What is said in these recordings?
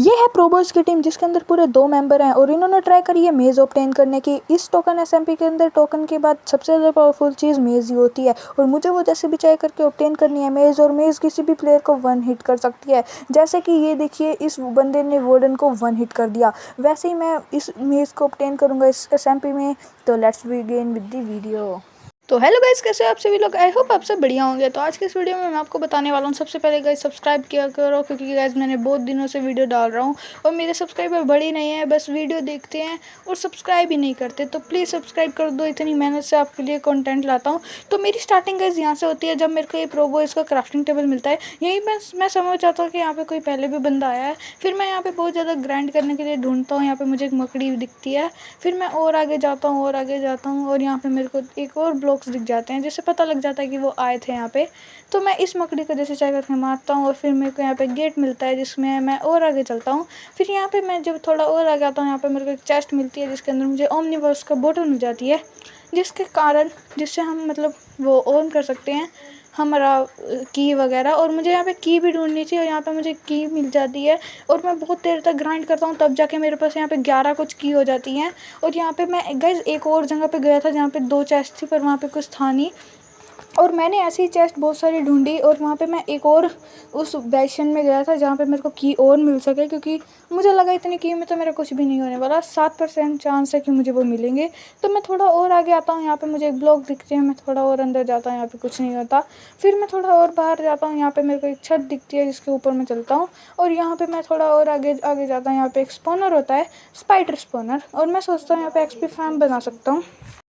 ये है प्रोबोस की टीम जिसके अंदर पूरे 2 मेंबर हैं और इन्होंने ट्राई करी है मेज़ ऑब्टेन करने की। इस टोकन एसएमपी के अंदर टोकन के बाद सबसे ज़्यादा पावरफुल चीज़ मेज़ ही होती है और मुझे वो जैसे भी ट्राई करके ऑब्टेन करनी है मेज़, और मेज़ किसी भी प्लेयर को 1 हिट कर सकती है। जैसे कि ये देखिए इस बंदे ने वार्डन को 1 हिट कर दिया, वैसे ही मैं इस मेज़ को ऑब्टेन करूँगा इस एसएमपी में। तो let's begin with the video. तो हेलो गाइस, कैसे आप सभी लोग? आई होप आप सब बढ़िया होंगे। तो आज के इस वीडियो में मैं आपको बताने वाला हूँ, सबसे पहले गाइस सब्सक्राइब किया करो, क्योंकि गाइस मैंने बहुत दिनों से वीडियो डाल रहा हूँ और मेरे सब्सक्राइबर बढ़ ही नहीं है, बस वीडियो देखते हैं और सब्सक्राइब ही नहीं करते। तो प्लीज़ सब्सक्राइब कर दो, इतनी मेहनत से आपके लिए कंटेंट लाता हूँ। तो मेरी स्टार्टिंग गाइस यहाँ से होती है, जब मेरे को ये प्रोबो इसका क्राफ्टिंग टेबल मिलता है। यहीं मैं समझ जाता हूँ कि यहाँ पे कोई पहले भी बंदा आया है। फिर मैं यहाँ पे बहुत ज़्यादा ग्राइंड करने के लिए ढूंढता हूँ। यहाँ पे मुझे एक मकड़ी दिखती है, फिर मैं और आगे जाता हूँ और यहाँ पे मेरे को एक और ब्लॉक्स दिख जाते हैं, जिससे पता लग जाता है कि वो आए थे यहाँ पे। तो मैं इस मकड़ी को जैसे चाहे करके मारता हूँ और फिर मेरे को यहाँ पे गेट मिलता है, जिसमें मैं और आगे चलता हूँ। फिर यहाँ पे मैं जब थोड़ा और आगे आता हूँ, यहाँ पे मेरे को एक चेस्ट मिलती है जिसके अंदर मुझे ओमनीवर्स का बोतल मिल जाती है, जिससे हम मतलब वो ऑन कर सकते हैं हमारा की वगैरह। और मुझे यहाँ पे की भी ढूंढनी थी और यहाँ पे मुझे की मिल जाती है और मैं बहुत देर तक ग्राइंड करता हूँ, तब जाके मेरे पास यहाँ पे 11 कुछ की हो जाती हैं। और यहाँ पे मैं गाइस एक और जगह पे गया था जहाँ पे 2 चेस्ट थी, पर वहाँ पे कुछ था नहीं, और मैंने ऐसी चेस्ट बहुत सारी ढूंढी और वहाँ पे मैं एक और उस बैशन में गया था जहाँ पे मेरे को की और मिल सके, क्योंकि मुझे लगा इतनी की में तो मेरा कुछ भी नहीं होने वाला, 7% चांस है कि मुझे वो मिलेंगे। तो मैं थोड़ा और आगे आता हूँ, यहाँ पे मुझे एक ब्लॉक दिखते हैं, मैं थोड़ा और अंदर जाता हूँ, यहाँ पे कुछ नहीं होता। फिर मैं थोड़ा और बाहर जाता हूँ, यहाँ पे मेरे को एक छत दिखती है जिसके ऊपर मैं चलता हूँ, और यहाँ पे मैं थोड़ा और आगे आगे जाता हूँ। यहाँ पे एक स्पॉनर होता है, स्पाइडर स्पॉनर, और मैं सोचता हूँ यहाँ पे एक्सपी फार्म बना सकता हूँ।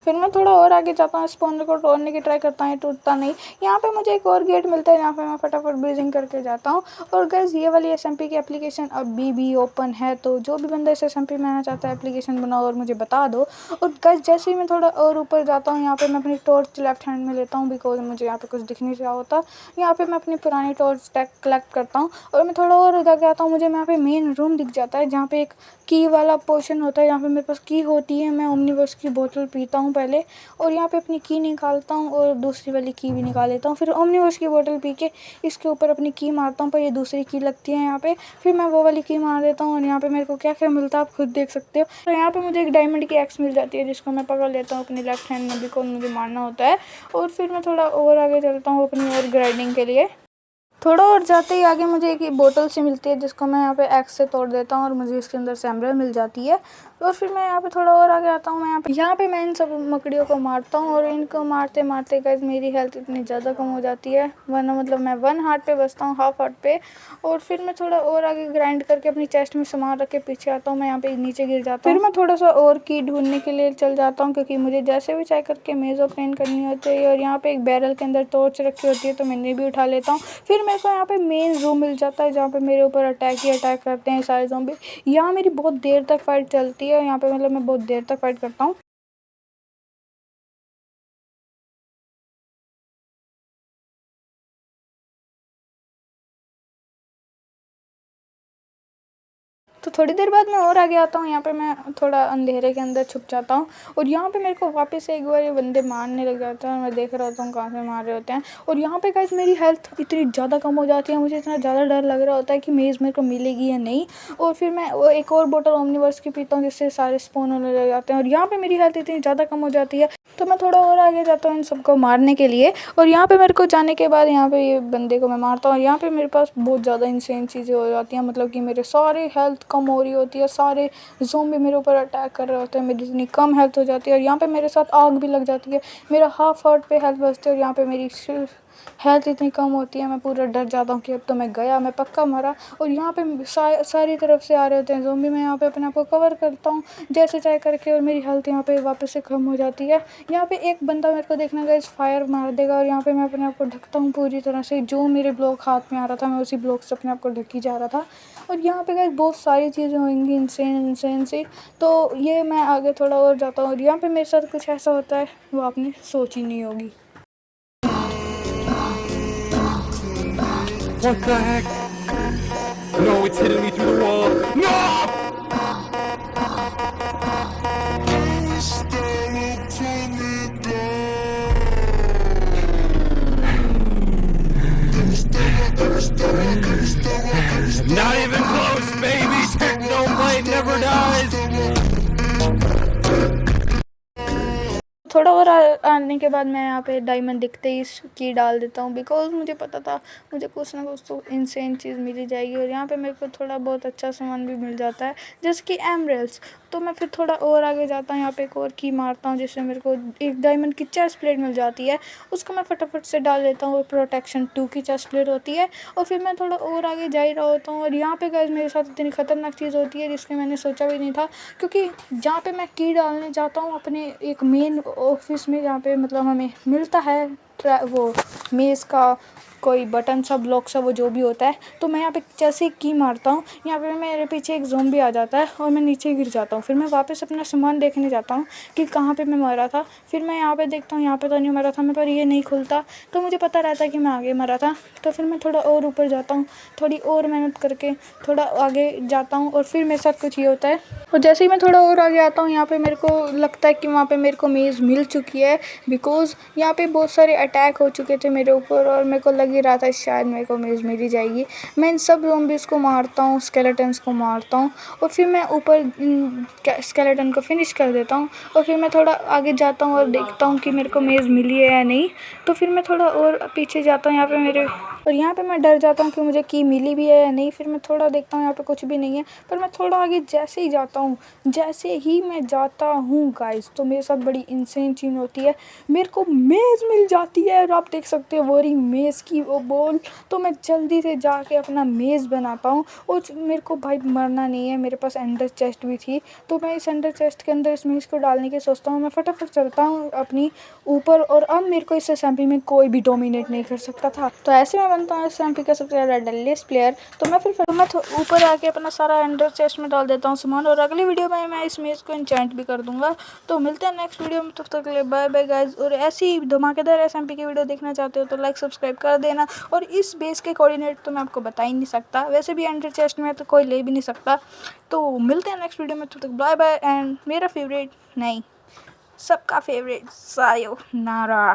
फिर मैं थोड़ा और आगे जाता हूँ, स्पॉनर को तोड़ने की ट्राई करता हूँ, टूटता नहीं। यहाँ पे मुझे एक और गेट मिलता है, यहाँ पे मैं फटाफट ब्रीजिंग करके जाता हूँ। और गाइस ये वाली एसएमपी की एप्लीकेशन अभी भी ओपन है, तो जो भी बंदा इस एसएमपी में आना चाहता है एप्लीकेशन बनाओ और मुझे बता दो। और गाइस जैसे ही मैं थोड़ा और ऊपर जाता हूँ, यहाँ पे मैं अपनी टॉर्च लेफ्ट हैंड में लेता हूँ, बिकॉज मुझे यहाँ पे कुछ दिख नहीं रहा होता। यहाँ पे मैं अपनी पुरानी टॉर्च कलेक्ट करता हूँ और मैं थोड़ा और उधर आता हूँ। मुझे यहाँ पे मेन रूम दिख जाता है जहाँ पे एक की वाला पोर्शन होता है, यहाँ पे मेरे पास की होती है। मैं ओमनीवर्स की बोतल पीता हूँ पहले, और यहाँ पे अपनी की निकालता हूँ और दूसरी वाली की भी निकाल लेता हूँ। फिर ओमनीवर्स की बोतल पी के इसके ऊपर अपनी की मारता हूँ, पर ये दूसरी की लगती है यहाँ पे। फिर मैं वो वाली की मार देता हूँ और यहाँ पे मेरे को क्या क्या मिलता है आप खुद देख सकते हो। तो यहाँ पे मुझे एक डायमंड की एक्स मिल जाती है, जिसको मैं पकड़ लेता हूँ अपनी लेफ्ट हैंड में, बिकॉज मुझे मारना होता है। और फिर मैं थोड़ा और आगे चलता हूँ अपनी और ग्राइंडिंग के लिए। थोड़ा और जाते ही आगे मुझे एक बोतल सी मिलती है, जिसको मैं यहाँ पे एक्स से तोड़ देता हूँ और मुझे इसके अंदर से एमराल्ड मिल जाती है। और फिर मैं यहाँ पे थोड़ा और आगे आता हूँ। मैं यहाँ पे मैं इन सब मकड़ियों को मारता हूँ और इनको मारते मारते गाइस मेरी हेल्थ इतनी ज़्यादा कम हो जाती है, वरना मतलब मैं 1 हार्ट पे बचता हूँ, हाफ हार्ट पे। और फिर मैं थोड़ा और आगे ग्राइंड करके अपनी चेस्ट में सामान रख के पीछे आता हूँ। मैं यहाँ पे नीचे गिर जाता हूँ। फिर मैं थोड़ा सा और की ढूंढने के लिए चल जाता हूँ, क्योंकि मुझे जैसे भी चाहे करके मेज ओपन करनी होती है। और यहाँ पे एक बैरल के अंदर टॉर्च रखी होती है, तो मैंने भी उठा लेता हूँ। फिर मेरे को यहाँ पे मेन रूम मिल जाता है, जहाँ पे मेरे ऊपर अटैक करते हैं सारे ज़ॉम्बी। यहाँ मेरी बहुत देर तक फाइट चलती है, यहाँ पे मतलब मैं बहुत देर तक फाइट करता हूँ। तो थोड़ी देर बाद मैं और आगे आता हूँ। यहाँ पे मैं थोड़ा अंधेरे के अंदर छुप जाता हूँ और यहाँ पे मेरे को वापस से एक बार ये बंदे मारने लग जाते हैं और मैं देख रहा होता हूँ कहाँ से मार रहे होते हैं। और यहाँ पे गाइस मेरी हेल्थ इतनी ज़्यादा कम हो जाती है, मुझे इतना ज़्यादा डर लग रहा होता है कि मेज़ मेरे को मिलेगी या नहीं। और फिर मैं वो एक और बोतल ओमनीवर्स की पीता हूँ, जिससे सारे स्पॉन होने लग जाते हैं। और यहाँ पर मेरी हेल्थ इतनी ज़्यादा कम हो जाती है, तो मैं थोड़ा और आगे जाता हूँ इन सबको मारने के लिए। और यहाँ पे मेरे को जाने के बाद यहाँ पे ये बंदे को मैं मारता हूँ और यहाँ पे मेरे पास बहुत ज़्यादा इंसेन चीज़ें हो जाती हैं, मतलब कि मेरे सारे हेल्थ कम हो रही होती है, सारे ज़ॉम्बी मेरे ऊपर अटैक कर रहे होते हैं, मेरी इतनी कम हेल्थ हो जाती है। और यहाँ पे मेरे साथ आग भी लग जाती है, मेरा हाफ हार्ट पे हेल्थ बचती है और यहाँ पे मेरी हेल्थ इतनी कम होती है, मैं पूरा डर जाता हूँ कि अब तो मैं गया, मैं पक्का मरा। और यहाँ पे सारी तरफ से आ रहे होते हैं ज़ॉम्बी। मैं यहाँ पे अपने आप को कवर करता हूँ जैसे चाहे करके, और मेरी हेल्थ यहाँ पे वापस से कम हो जाती है। यहाँ पे एक बंदा मेरे को देखना गाइस फायर मार देगा और यहाँ पे मैं अपने आप को ढकता हूँ पूरी तरह से। जो मेरे ब्लॉक हाथ में आ रहा था, मैं उसी ब्लॉक से अपने आप को ढकी जा रहा था। और यहाँ पे गाइस बहुत सारी चीज़ें होंगी इंसेन सी। तो ये मैं आगे थोड़ा और जाता हूँ और यहाँ पे मेरे साथ कुछ ऐसा होता है वो आपने सोची नहीं होगी। What the heck? No, it's hitting me through the wall. No! Not even close, baby! आने के बाद मैं यहाँ पे डायमंड दिखते ही की डाल देता हूँ, बिकॉज मुझे पता था मुझे कुछ ना कुछ तो इंसेन चीज़ मिली जाएगी। और यहाँ पे मेरे को थोड़ा बहुत अच्छा सामान भी मिल जाता है, जैसे कि एमरल्ड्स। तो मैं फिर थोड़ा और आगे जाता हूँ, यहाँ पे एक और की मारता हूँ, जिससे मेरे को एक डायमंड की चेस्ट प्लेट मिल जाती है। उसको मैं फटाफट से डाल देता हूँ, और प्रोटेक्शन 2 की चेस्ट प्लेट होती है। और फिर मैं थोड़ा और आगे जा ही रहा होता हूँ, और यहाँ पे गाइस मेरे साथ इतनी ख़तरनाक चीज़ होती है जिसके मैंने सोचा भी नहीं था। क्योंकि जहाँ पे मैं की डालने जाता हूँ अपने एक मेन ऑफिस में, जहाँ पे मतलब हमें मिलता है वो मेज़ का कोई बटन सा ब्लॉक सा वो जो भी होता है, तो मैं यहाँ पे जैसे ही की मारता हूँ, यहाँ पे मेरे पीछे एक ज़ोंबी आ जाता है और मैं नीचे गिर जाता हूँ। फिर मैं वापस अपना सामान देखने जाता हूँ कि कहाँ पे मैं मरा था। फिर मैं यहाँ पे देखता हूँ, यहाँ पे तो नहीं मरा था मैं, पर ये नहीं खुलता, तो मुझे पता रहता है कि मैं आगे मरा था। तो फिर मैं थोड़ा और ऊपर जाता हूँ, थोड़ी और मेहनत करके थोड़ा आगे जाता हूँ, और फिर मेरे साथ कुछ ये होता है। और जैसे ही मैं थोड़ा और आगे आता हूँ, यहाँ पे मेरे को लगता है कि वहाँ पे मेरे को मेज़ मिल चुकी है, बिकॉज़ यहाँ पे बहुत सारे अटैक हो चुके थे मेरे ऊपर, और मेरे को लग ही रहा था शायद मेरे को मेज़ मिल ही जाएगी। मैं इन सब ज़ॉम्बीज़ को मारता हूँ, स्केलेटन्स को मारता हूँ, और फिर मैं ऊपर स्केलेटन को फिनिश कर देता हूँ। और फिर मैं थोड़ा आगे जाता हूँ और देखता हूँ कि मेरे को मेज़ मिली है या नहीं। तो फिर मैं थोड़ा और पीछे जाता हूँ, यहाँ पे मैं डर जाता हूँ कि मुझे की मिली भी है या नहीं। फिर मैं थोड़ा देखता हूँ, यहाँ पे कुछ भी नहीं है। पर मैं थोड़ा आगे जैसे ही मैं जाता हूँ गाइस, तो मेरे साथ बड़ी इंसेन चीज़ होती है, मेरे को मेज़ मिल जाती है। और आप देख सकते हो वो रही मेज़ की वो बॉल। तो मैं जल्दी से जाके अपना मेज़ बनाता हूँ, और मेरे को भाई मरना नहीं है, मेरे पास एंडर चेस्ट भी थी, तो मैं इस एंडर चेस्ट के अंदर इस मेज़ को डालने की सोचता हूँ। मैं फटाफट चलता हूँ अपनी ऊपर, और अब मेरे को इस एसएमपी में कोई भी डोमिनेट नहीं कर सकता था। तो ऐसे मैं बनता हूँ एसएमपी का सबसे ज़्यादा डल्लेस्ट प्लेयर। तो मैं ऊपर आके अपना सारा एंडर चेस्ट में डाल देता हूँ सामान, और अगली वीडियो में मैं इस मेज़ को एन्चेंट भी कर दूंगा। तो मिलते हैं नेक्स्ट वीडियो में, तब तक के लिए बाय बाय गाइज। और ऐसी ही धमाकेदार एसएमपी की वीडियो देखना चाहते हो तो लाइक सब्सक्राइब कर देना। और इस बेस के कोऑर्डिनेट तो मैं आपको बता ही नहीं सकता, वैसे भी एंडर चेस्ट में तो कोई ले भी नहीं सकता। तो मिलते हैं नेक्स्ट वीडियो में, तब तक बाय बाय। एंड मेरा फेवरेट नहीं, सबका फेवरेट सायोनारा।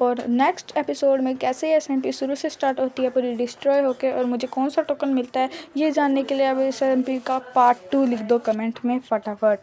और नेक्स्ट एपिसोड में कैसे एसएमपी शुरू से स्टार्ट होती है पूरी डिस्ट्रॉय होके, और मुझे कौन सा टोकन मिलता है ये जानने के लिए अब एसएमपी का पार्ट 2 लिख दो कमेंट में फटाफट।